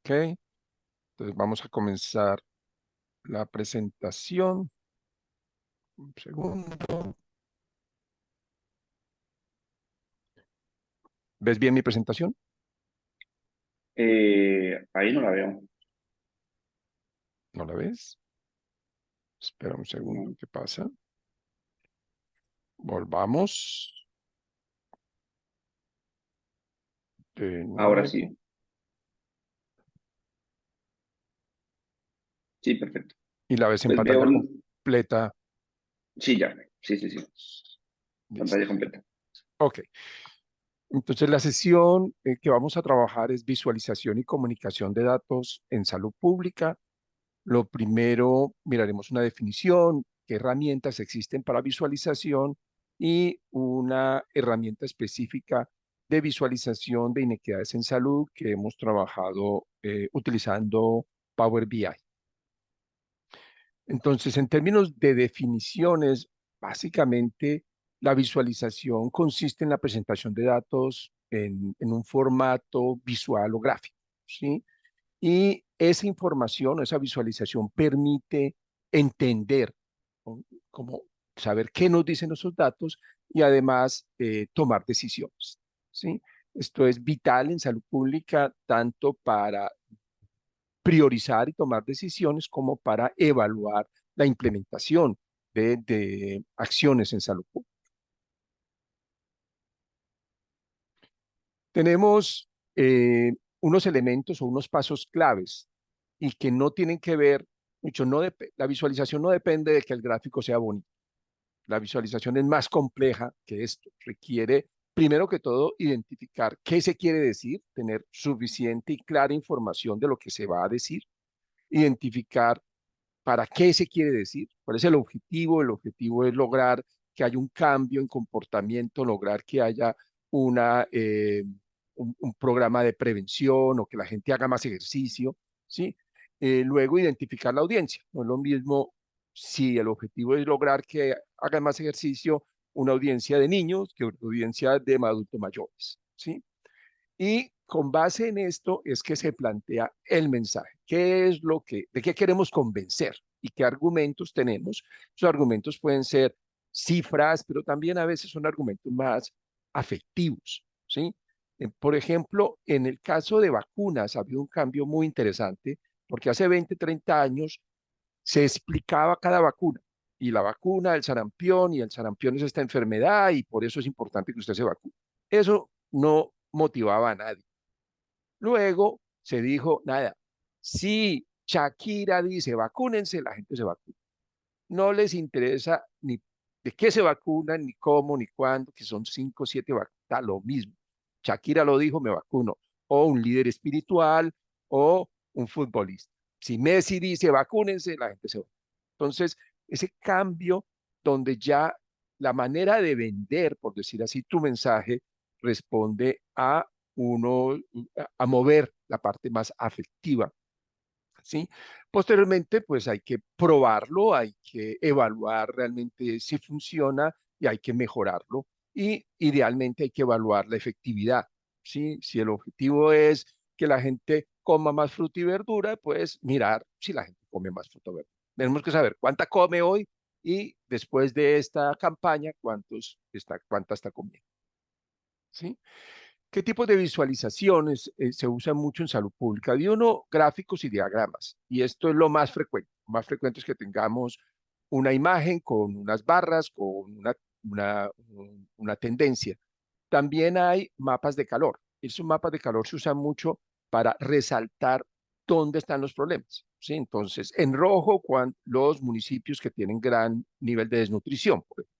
Ok, entonces vamos a comenzar la presentación. Un segundo. ¿Ves bien mi presentación? Ahí no la veo. ¿No la ves? Espera un segundo, No. ¿qué pasa? Volvamos de Ahora nuevo. sí. Sí, perfecto. Y la ves en Pues veo, pantalla completa. sí, ya. Sí, sí, sí. Pantalla Listo. completa. Ok. Entonces la sesión que vamos a trabajar es visualización y comunicación de datos en salud pública. Lo primero, miraremos una definición, qué herramientas existen para visualización y una herramienta específica de visualización de inequidades en salud que hemos trabajado utilizando Power BI. Entonces, en términos de definiciones, básicamente la visualización consiste en la presentación de datos en un formato visual o gráfico, ¿sí? Y esa información, esa visualización permite entender, ¿no? Como saber qué nos dicen esos datos y además tomar decisiones, ¿sí? Esto es vital en salud pública, tanto para priorizar y tomar decisiones como para evaluar la implementación de acciones en salud pública. Tenemos unos elementos o unos pasos claves y que no tienen que ver mucho, la visualización no depende de que el gráfico sea bonito. La visualización es más compleja que esto. Requiere, primero que todo, identificar qué se quiere decir, tener suficiente y clara información de lo que se va a decir, identificar para qué se quiere decir, cuál es el objetivo. El objetivo es lograr que haya un cambio en comportamiento, lograr que haya una, un programa de prevención o que la gente haga más ejercicio, ¿sí? Luego identificar la audiencia. No es lo mismo si el objetivo es lograr que hagan más ejercicio una audiencia de niños que una audiencia de adultos mayores, ¿sí? Y con base en esto es que se plantea el mensaje. ¿Qué es lo que, de qué queremos convencer y qué argumentos tenemos? Esos argumentos pueden ser cifras, pero también a veces son argumentos más afectivos, ¿sí? Por ejemplo, en el caso de vacunas ha habido un cambio muy interesante porque hace 20, 30 años se explicaba cada vacuna y la vacuna del sarampión y el sarampión es esta enfermedad y por eso es importante que usted se vacune. Eso no motivaba a nadie. Luego se dijo, nada, si Shakira dice vacúnense, la gente se vacuna. No les interesa ni de qué se vacunan, ni cómo, ni cuándo, que son 5 o 7 vacunas, da lo mismo. Shakira lo dijo, me vacuno. O un líder espiritual o un futbolista. Si Messi dice vacúnense, la gente se vacuna. Entonces, ese cambio donde ya la manera de vender, por decir así, tu mensaje responde a uno, a mover la parte más afectiva, ¿sí? Posteriormente, pues hay que probarlo, hay que evaluar realmente si funciona y hay que mejorarlo. Y idealmente hay que evaluar la efectividad, ¿sí? Si el objetivo es que la gente coma más fruta y verdura, pues mirar si la gente come más fruta y verdura. Tenemos que saber cuánta come hoy y después de esta campaña, cuánta está comiendo, ¿sí? ¿Qué tipo de visualizaciones se usan mucho en salud pública? Hay uno, gráficos y diagramas, y esto es lo más frecuente. Lo más frecuente es que tengamos una imagen con unas barras, con una, una tendencia. También hay mapas de calor. Esos mapas de calor se usan mucho para resaltar dónde están los problemas, ¿sí? Entonces, en rojo, los municipios que tienen gran nivel de desnutrición, por ejemplo,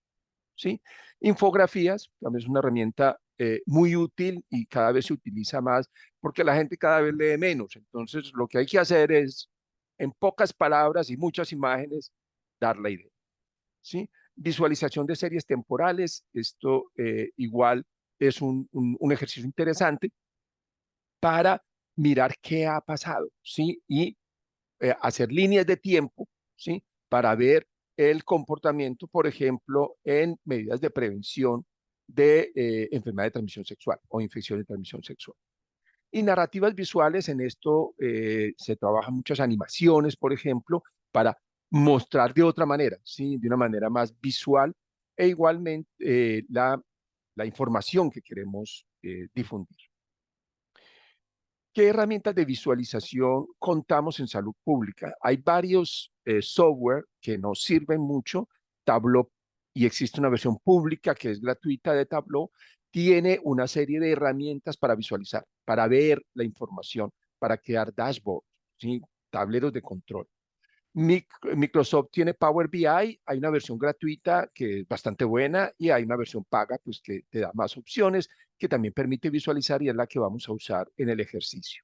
¿sí? Infografías también es una herramienta muy útil y cada vez se utiliza más porque la gente cada vez lee menos. Entonces, lo que hay que hacer es, en pocas palabras y muchas imágenes, dar la idea, ¿sí? Visualización de series temporales, esto igual es un ejercicio interesante para mirar qué ha pasado, ¿sí? Y hacer líneas de tiempo, ¿sí? Para ver el comportamiento, por ejemplo, en medidas de prevención de enfermedad de transmisión sexual o infección de transmisión sexual. Y narrativas visuales, en esto se trabajan muchas animaciones, por ejemplo, para mostrar de otra manera, ¿sí? De una manera más visual e igualmente la información que queremos difundir. ¿Qué herramientas de visualización contamos en salud pública? Hay varios software que nos sirven mucho. Tableau, y existe una versión pública que es gratuita de Tableau, tiene una serie de herramientas para visualizar, para ver la información, para crear dashboards, ¿sí? Tableros de control. Microsoft tiene Power BI, hay una versión gratuita que es bastante buena y hay una versión paga pues que te da más opciones, que también permite visualizar y es la que vamos a usar en el ejercicio.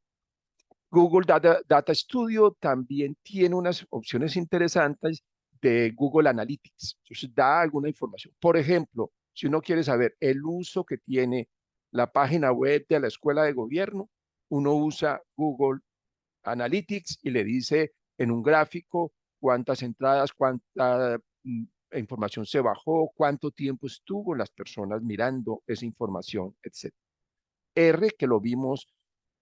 Google Data Studio también tiene unas opciones interesantes de Google Analytics. Entonces da alguna información. Por ejemplo, si uno quiere saber el uso que tiene la página web de la escuela de gobierno, uno usa Google Analytics y le dice en un gráfico cuántas entradas, cuánta información se bajó, cuánto tiempo estuvo las personas mirando esa información, etc. R, que lo vimos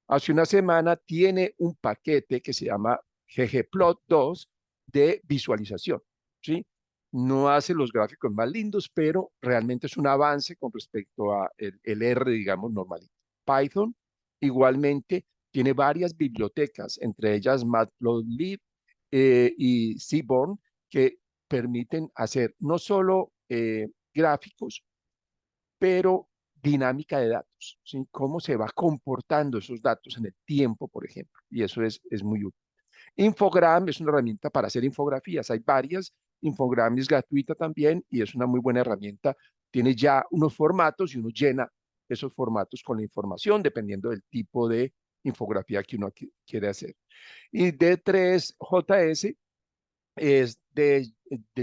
hace una semana, tiene un paquete que se llama ggplot 2 de visualización, ¿sí? No hace los gráficos más lindos, pero realmente es un avance con respecto a el R, digamos, normalito. Python igualmente tiene varias bibliotecas, entre ellas Matplotlib y Seaborn, que permiten hacer no solo gráficos, pero dinámica de datos, ¿sí? Cómo se va comportando esos datos en el tiempo, por ejemplo, y eso es muy útil. Infogram es una herramienta para hacer infografías, hay varias. Infogram es gratuita también y es una muy buena herramienta. Tiene ya unos formatos y uno llena esos formatos con la información dependiendo del tipo de infografía que uno quiere hacer. Y D3JS es de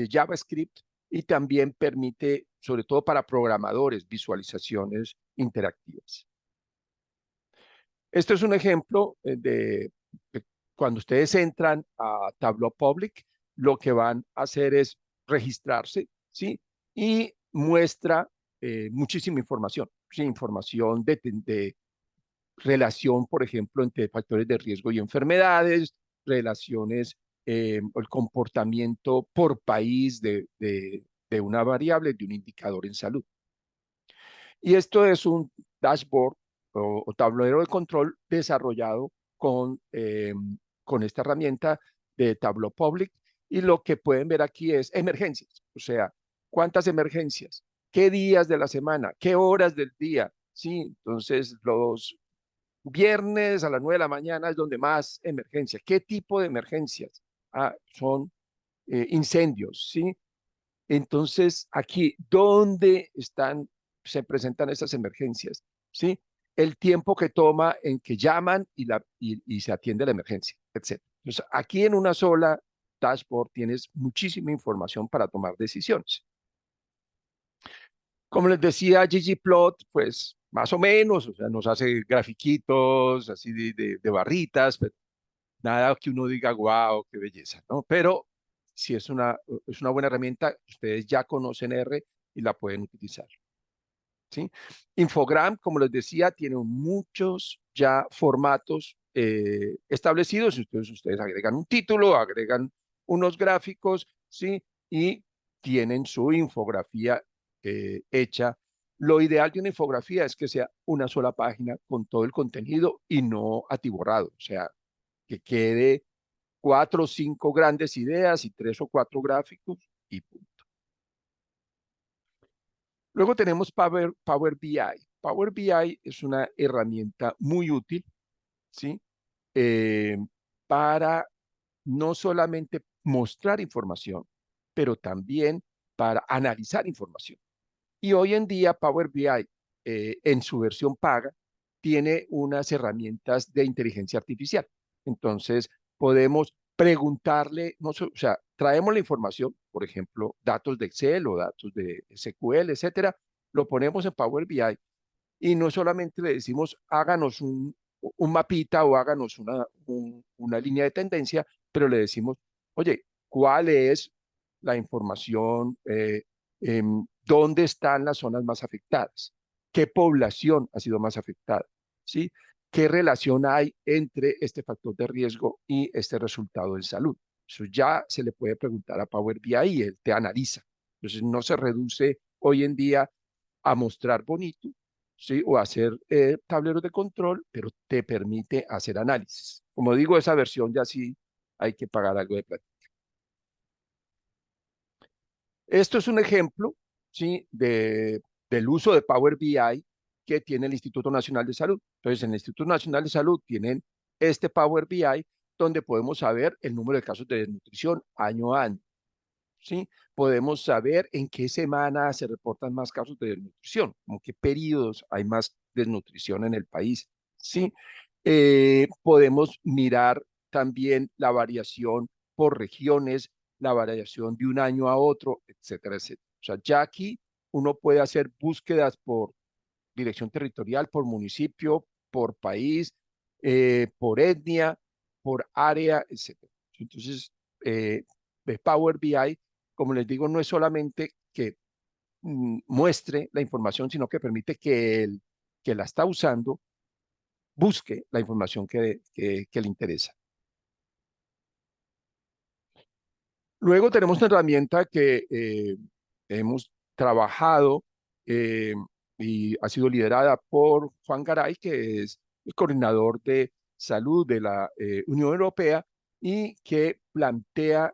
JavaScript y también permite, sobre todo para programadores, visualizaciones interactivas. Este es un ejemplo de cuando ustedes entran a Tableau Public, lo que van a hacer es registrarse, ¿sí? Y muestra muchísima información, ¿sí? Información de relación, por ejemplo, entre factores de riesgo y enfermedades, relaciones, el comportamiento por país de una variable, de un indicador en salud. Y esto es un dashboard o tablero de control desarrollado con esta herramienta de Tableau Public. Y lo que pueden ver aquí es emergencias, o sea, cuántas emergencias, qué días de la semana, qué horas del día, ¿sí? Entonces, los viernes a las 9 de la mañana es donde más emergencias. ¿Qué tipo de emergencias? Son incendios, ¿sí? Entonces, aquí, ¿dónde se presentan estas emergencias? ¿Sí? El tiempo que toma en que llaman y se atiende la emergencia, etcétera. Entonces, aquí en una sola dashboard tienes muchísima información para tomar decisiones. Como les decía, ggplot, pues más o menos, o sea, nos hace grafiquitos así de barritas, pero nada que uno diga, wow, qué belleza, ¿no? Pero si es una buena herramienta, ustedes ya conocen R y la pueden utilizar, ¿sí? Infogram, como les decía, tiene muchos ya formatos establecidos. Entonces, ustedes agregan un título, agregan unos gráficos, ¿sí? Y tienen su infografía hecha. Lo ideal de una infografía es que sea una sola página con todo el contenido y no atiborrado, o sea, que quede 4 o 5 grandes ideas y 3 o 4 gráficos y punto. Luego tenemos Power BI. Power BI es una herramienta muy útil, ¿sí? Eh, para no solamente mostrar información, pero también para analizar información. Y hoy en día Power BI, en su versión paga, tiene unas herramientas de inteligencia artificial. Entonces, podemos preguntarle, no, o sea, traemos la información, por ejemplo, datos de Excel o datos de SQL, etcétera, lo ponemos en Power BI y no solamente le decimos háganos un mapita o háganos una línea de tendencia, pero le decimos, oye, ¿cuál es la información? ¿Dónde están las zonas más afectadas? ¿Qué población ha sido más afectada? ¿Sí? ¿Qué relación hay entre este factor de riesgo y este resultado en salud? Eso ya se le puede preguntar a Power BI y él te analiza. Entonces no se reduce hoy en día a mostrar bonito, ¿sí? O a hacer tableros de control, pero te permite hacer análisis. Como digo, esa versión ya sí hay que pagar algo de plata. Esto es un ejemplo, ¿sí? Del uso de Power BI que tiene el Instituto Nacional de Salud. Entonces, en el Instituto Nacional de Salud tienen este Power BI donde podemos saber el número de casos de desnutrición año a año, ¿sí? Podemos saber en qué semana se reportan más casos de desnutrición, como qué periodos hay más desnutrición en el país, ¿sí? Podemos mirar también la variación por regiones, la variación de un año a otro, etcétera, etcétera. O sea, ya aquí uno puede hacer búsquedas por dirección territorial, por municipio, por país, por etnia, por área, etcétera. Entonces, eh, de Power BI, como les digo, no es solamente que muestre la información, sino que permite que el que la está usando busque la información que le interesa. Luego tenemos una herramienta que hemos trabajado eh, y ha sido liderada por Juan Garay, que es el coordinador de salud de la Unión Europea y que plantea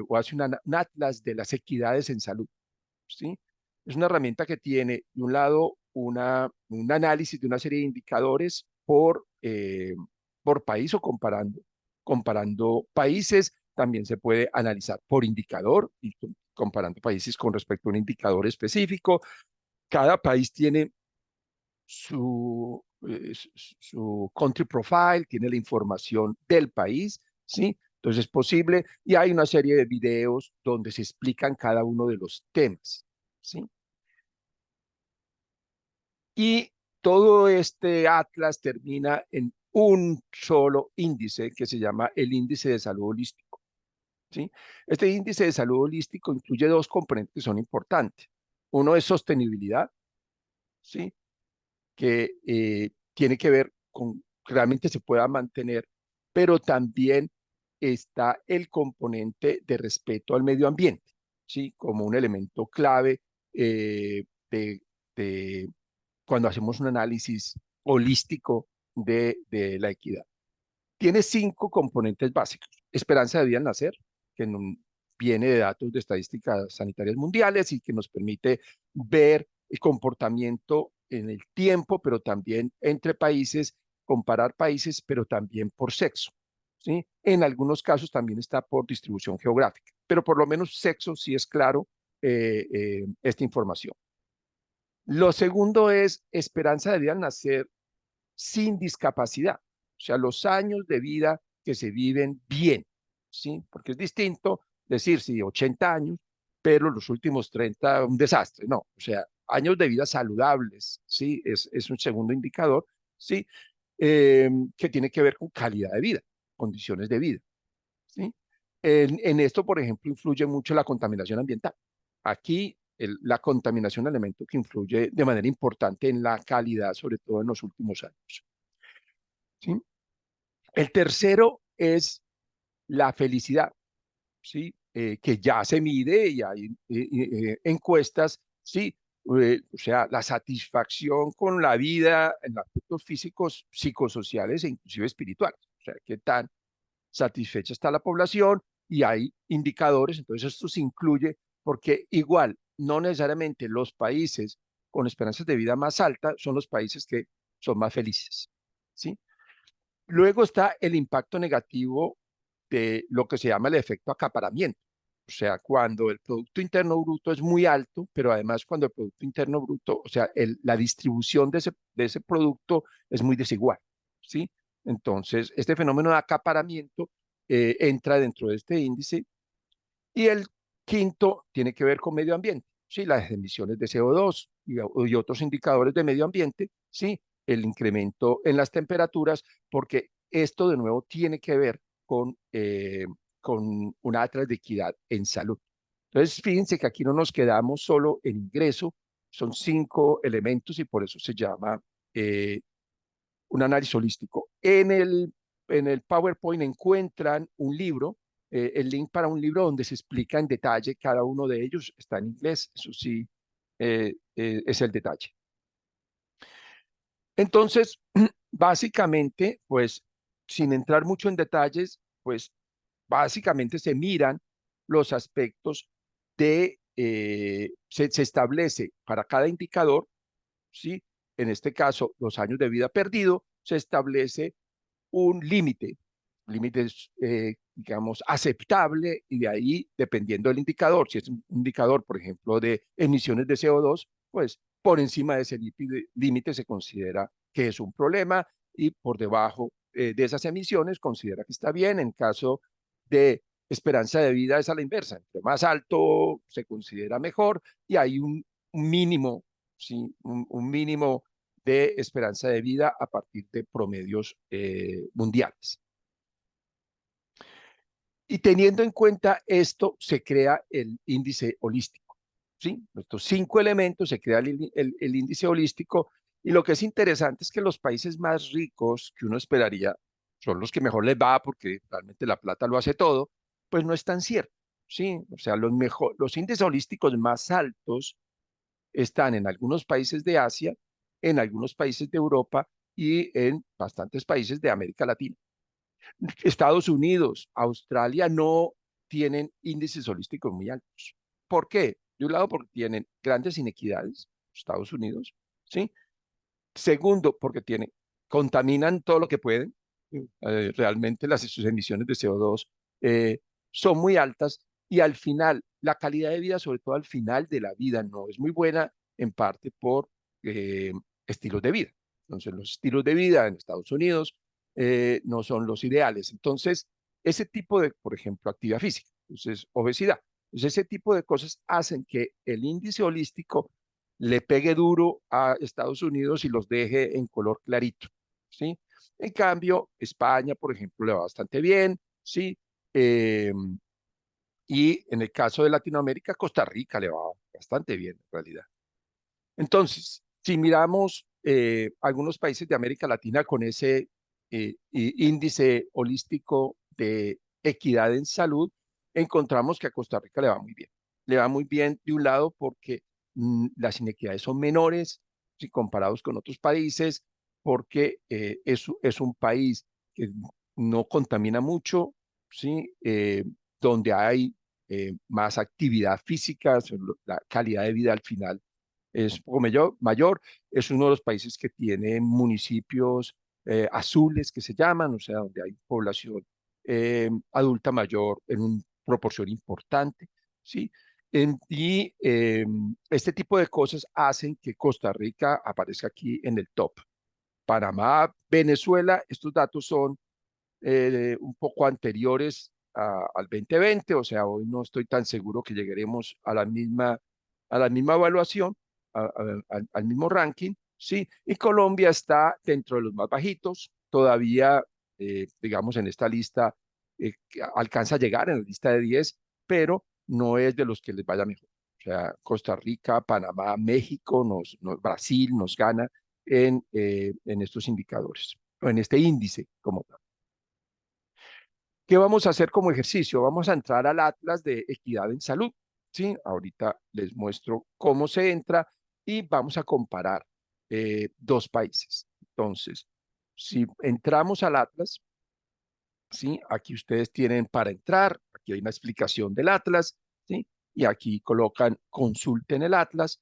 o hace un atlas de las equidades en salud, ¿sí? Es una herramienta que tiene, de un lado, un análisis de una serie de indicadores por país o comparando países. También se puede analizar por indicador y comparando países con respecto a un indicador específico. Cada país tiene su country profile, tiene la información del país, ¿sí? Entonces es posible y hay una serie de videos donde se explican cada uno de los temas, ¿sí? Y todo este atlas termina en un solo índice que se llama el índice de salud holístico, ¿sí? Este índice de salud holístico incluye dos componentes que son importantes. Uno es sostenibilidad, ¿sí? Que tiene que ver con que realmente se pueda mantener, pero también está el componente de respeto al medio ambiente, ¿sí? Como un elemento clave eh, de, de cuando hacemos un análisis holístico de la equidad. Tiene cinco componentes básicos. Esperanza de vida al nacer, que viene de datos de estadísticas sanitarias mundiales y que nos permite ver el comportamiento en el tiempo, pero también entre países, comparar países, pero también por sexo, ¿sí? En algunos casos también está por distribución geográfica, pero por lo menos sexo sí es claro esta información. Lo segundo es esperanza de vida al nacer sin discapacidad, o sea, los años de vida que se viven bien, ¿sí? Porque es distinto decir, sí, 80 años, pero los últimos 30 un desastre, no, o sea, años de vida saludables, ¿sí? Es un segundo indicador, ¿sí? Que tiene que ver con calidad de vida, condiciones de vida, ¿sí? En esto, por ejemplo, influye mucho la contaminación ambiental. Aquí la contaminación es un elemento que influye de manera importante en la calidad, sobre todo en los últimos años, ¿sí? El tercero es la felicidad, ¿sí? Que ya se mide y hay encuestas, ¿sí? O sea, la satisfacción con la vida en aspectos físicos, psicosociales e inclusive espirituales. O sea, qué tan satisfecha está la población y hay indicadores, entonces esto se incluye porque igual, no necesariamente los países con esperanzas de vida más altas son los países que son más felices, ¿sí? Luego está el impacto negativo de lo que se llama el efecto acaparamiento. O sea, cuando el Producto Interno Bruto es muy alto, pero además cuando el Producto Interno Bruto, o sea, la distribución de ese producto es muy desigual, ¿sí? Entonces, este fenómeno de acaparamiento entra dentro de este índice. Y el quinto tiene que ver con medio ambiente, ¿sí? Las emisiones de CO2 y otros indicadores de medio ambiente, ¿sí? El incremento en las temperaturas, porque esto de nuevo tiene que ver con una atlas de equidad en salud. Entonces, fíjense que aquí no nos quedamos solo en ingreso, son cinco elementos y por eso se llama eh, un análisis holístico. En el PowerPoint encuentran un libro, el link para un libro donde se explica en detalle cada uno de ellos. Está en inglés, eso sí, es el detalle. Entonces, básicamente, pues, sin entrar mucho en detalles, pues, básicamente se miran los aspectos se establece para cada indicador, ¿sí? En este caso, los años de vida perdido, se establece un límite, digamos, aceptable, y de ahí, dependiendo del indicador, si es un indicador, por ejemplo, de emisiones de CO2, pues por encima de ese límite se considera que es un problema, y por debajo de esas emisiones considera que está bien. En caso de esperanza de vida es a la inversa, entre más alto se considera mejor, y hay un mínimo, ¿sí? Un mínimo de esperanza de vida a partir de promedios mundiales. Y teniendo en cuenta esto, se crea el índice holístico, ¿sí? Estos 5 elementos, se crea el índice holístico, y lo que es interesante es que los países más ricos que uno esperaría son los que mejor les va, porque realmente la plata lo hace todo, pues no es tan cierto, ¿sí? O sea, los índices holísticos más altos están en algunos países de Asia, en algunos países de Europa y en bastantes países de América Latina. Estados Unidos, Australia no tienen índices holísticos muy altos. ¿Por qué? De un lado, porque tienen grandes inequidades, Estados Unidos, ¿sí? Segundo, porque contaminan todo lo que pueden. Realmente sus emisiones de CO2 son muy altas, y al final, la calidad de vida, sobre todo al final de la vida, no es muy buena, en parte por eh, estilos de vida. Entonces, los estilos de vida en Estados Unidos no son los ideales. Entonces, ese tipo de, por ejemplo, actividad física, entonces, obesidad. Entonces, ese tipo de cosas hacen que el índice holístico le pegue duro a Estados Unidos y los deje en color clarito, ¿sí? En cambio, España, por ejemplo, le va bastante bien, ¿sí? Eh, y en el caso de Latinoamérica, Costa Rica le va bastante bien, en realidad. Entonces, si miramos algunos países de América Latina con ese índice holístico de equidad en salud, encontramos que a Costa Rica le va muy bien. Le va muy bien de un lado porque las inequidades son menores si comparados con otros países, porque es un país que no contamina mucho, ¿sí? Donde hay más actividad física, la calidad de vida al final es un poco mayor. Es uno de los países que tiene municipios azules, que se llaman, o sea, donde hay población adulta mayor en una proporción importante, ¿sí? Este tipo de cosas hacen que Costa Rica aparezca aquí en el top. Panamá, Venezuela, estos datos son un poco anteriores al 2020, o sea, hoy no estoy tan seguro que lleguemos a la misma evaluación, al mismo ranking, ¿sí? Y Colombia está dentro de los más bajitos, todavía, digamos, en esta lista, que alcanza a llegar en la lista de 10, pero no es de los que les vaya mejor. O sea, Costa Rica, Panamá, México, Brasil nos gana en estos indicadores, o en este índice como tal. ¿Qué vamos a hacer como ejercicio? Vamos a entrar al Atlas de Equidad en Salud, ¿sí? Ahorita les muestro cómo se entra y vamos a comparar dos países. Entonces, si entramos al Atlas, ¿sí? Aquí ustedes tienen para entrar, aquí hay una explicación del Atlas, ¿sí? Y aquí colocan consulten el Atlas.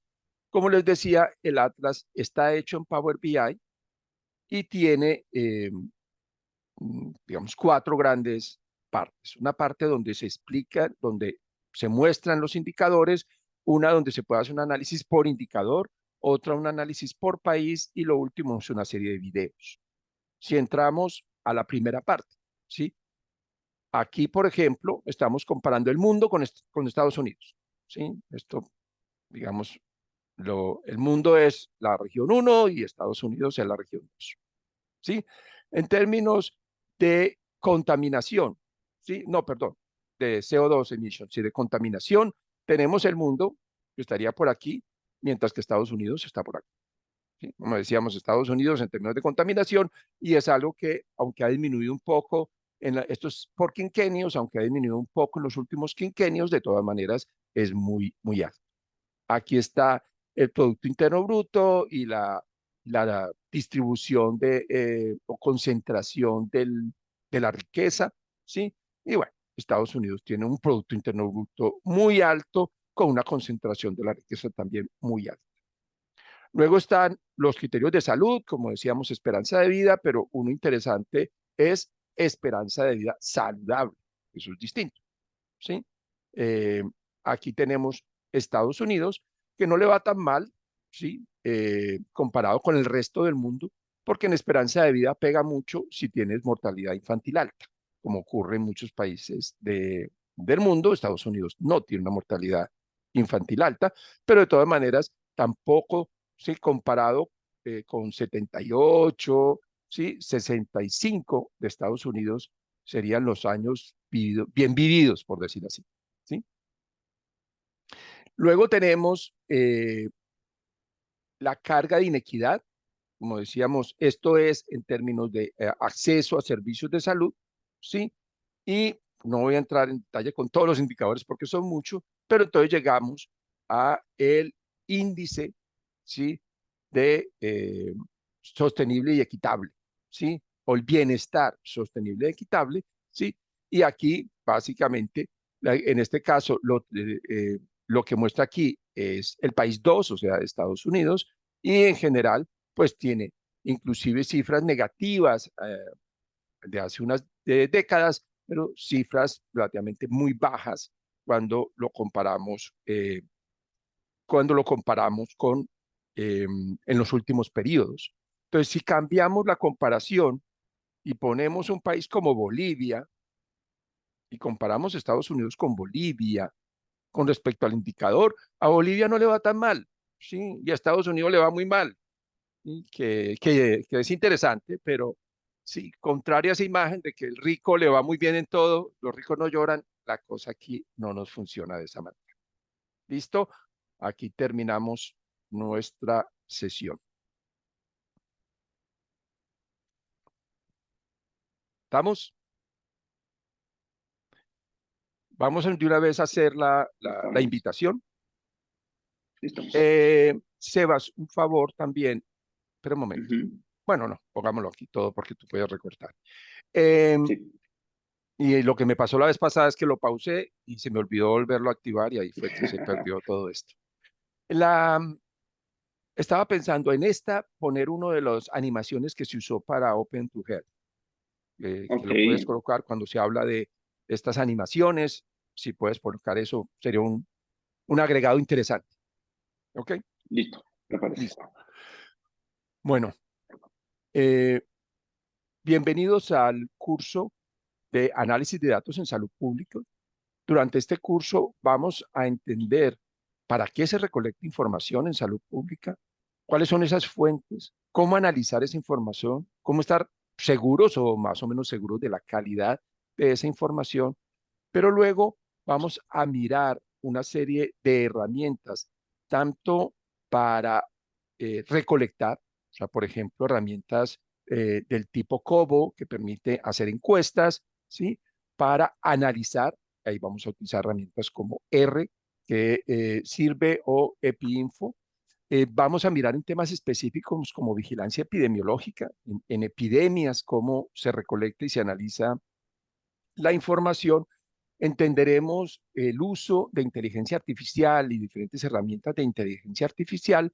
Como les decía, el Atlas está hecho en Power BI y tiene digamos, 4 grandes partes. Una parte donde se explica, donde se muestran los indicadores, una donde se puede hacer un análisis por indicador, otra un análisis por país, y lo último es una serie de videos. Si entramos a la primera parte, ¿sí? Aquí, por ejemplo, estamos comparando el mundo con Estados Unidos, ¿sí? Esto, digamos, el mundo es la región 1 y Estados Unidos es la región 2. ¿Sí? En términos de contaminación, ¿sí? No, perdón, de CO2 emissions, ¿sí? De contaminación, tenemos el mundo que estaría por aquí, mientras que Estados Unidos está por aquí. ¿sí? Como decíamos, Estados Unidos en términos de contaminación, y es algo que, aunque ha disminuido un poco estos por quinquenios, aunque ha disminuido un poco en los últimos quinquenios, de todas maneras es muy, muy alto. Aquí está el Producto Interno Bruto y la distribución o concentración de la riqueza, ¿sí? Y bueno, Estados Unidos tiene un Producto Interno Bruto muy alto con una concentración de la riqueza también muy alta. Luego están los criterios de salud, como decíamos, esperanza de vida, pero uno interesante es esperanza de vida saludable. Eso es distinto, ¿sí? Eh, Aquí tenemos Estados Unidos, que no le va tan mal, ¿sí? Comparado con el resto del mundo, porque en esperanza de vida pega mucho si tienes mortalidad infantil alta, como ocurre en muchos países del mundo. Estados Unidos no tiene una mortalidad infantil alta, pero de todas maneras tampoco, ¿sí? Comparado con 78, ¿sí? 65 de Estados Unidos serían los años bien vividos, por decir así, ¿sí? Luego tenemos la carga de inequidad, como decíamos, esto es en términos de acceso a servicios de salud, ¿sí? Y no voy a entrar en detalle con todos los indicadores porque son muchos, pero entonces llegamos a el índice, ¿sí? De sostenible y equitable, ¿sí? O el bienestar sostenible y equitable, ¿sí? Y aquí, básicamente, en este caso, lo que muestra aquí es el país 2, o sea, Estados Unidos, y en general, pues tiene inclusive cifras negativas de hace unas décadas, pero cifras relativamente muy bajas cuando lo comparamos con en los últimos periodos. Entonces, si cambiamos la comparación y ponemos un país como Bolivia y comparamos Estados Unidos con Bolivia con respecto al indicador, a Bolivia no le va tan mal, ¿sí? Y a Estados Unidos le va muy mal, ¿sí? Que es interesante, pero sí, contraria a esa imagen de que el rico le va muy bien en todo, los ricos no lloran, la cosa aquí no nos funciona de esa manera. ¿Listo? Aquí terminamos nuestra sesión. ¿Estamos? Vamos de una vez a hacer la Estamos. invitación. Sí, estamos. Sebas, un favor también, espera un momento. Ujú. Bueno, no, pongámoslo aquí todo porque tú puedes recortar. Eh, Sí. y lo que me pasó la vez pasada es que lo pausé y se me olvidó volverlo a activar y ahí fue que se perdió todo esto. La, Estaba pensando en poner uno de las animaciones que se usó para Open to Health, que Ok, lo puedes colocar cuando se habla de estas animaciones. Si puedes colocar eso, sería un agregado interesante. ¿Ok? listo, me parece. Listo. Bueno, eh, bienvenidos al curso de análisis de datos en salud pública. Durante este curso vamos a entender para qué se recolecta información en salud pública, cuáles son esas fuentes, cómo analizar esa información, cómo estar seguros o más o menos seguros de la calidad de esa información, pero luego vamos a mirar una serie de herramientas, tanto para recolectar, o sea, por ejemplo, herramientas del tipo Cobo, que permite hacer encuestas, ¿sí? Para analizar, ahí vamos a utilizar herramientas como R, que sirve, o EpiInfo. Vamos a mirar en temas específicos como vigilancia epidemiológica, en epidemias, cómo se recolecta y se analiza la información. Entenderemos el uso de inteligencia artificial y diferentes herramientas de inteligencia artificial.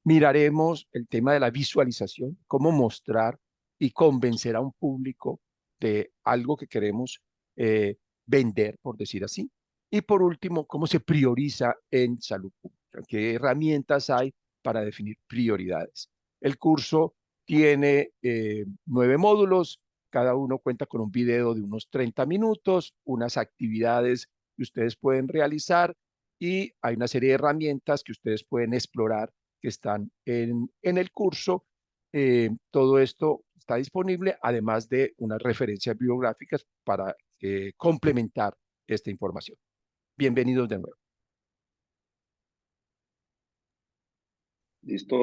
Miraremos el tema de la visualización, cómo mostrar y convencer a un público de algo que queremos vender, por decir así. Y por último, cómo se prioriza en salud pública, qué herramientas hay para definir prioridades. El curso tiene 9 módulos, cada uno cuenta con un video de unos 30 minutos, unas actividades que ustedes pueden realizar, y hay una serie de herramientas que ustedes pueden explorar que están en el curso. Todo esto está disponible, además de unas referencias bibliográficas para complementar esta información. Bienvenidos de nuevo. Listo.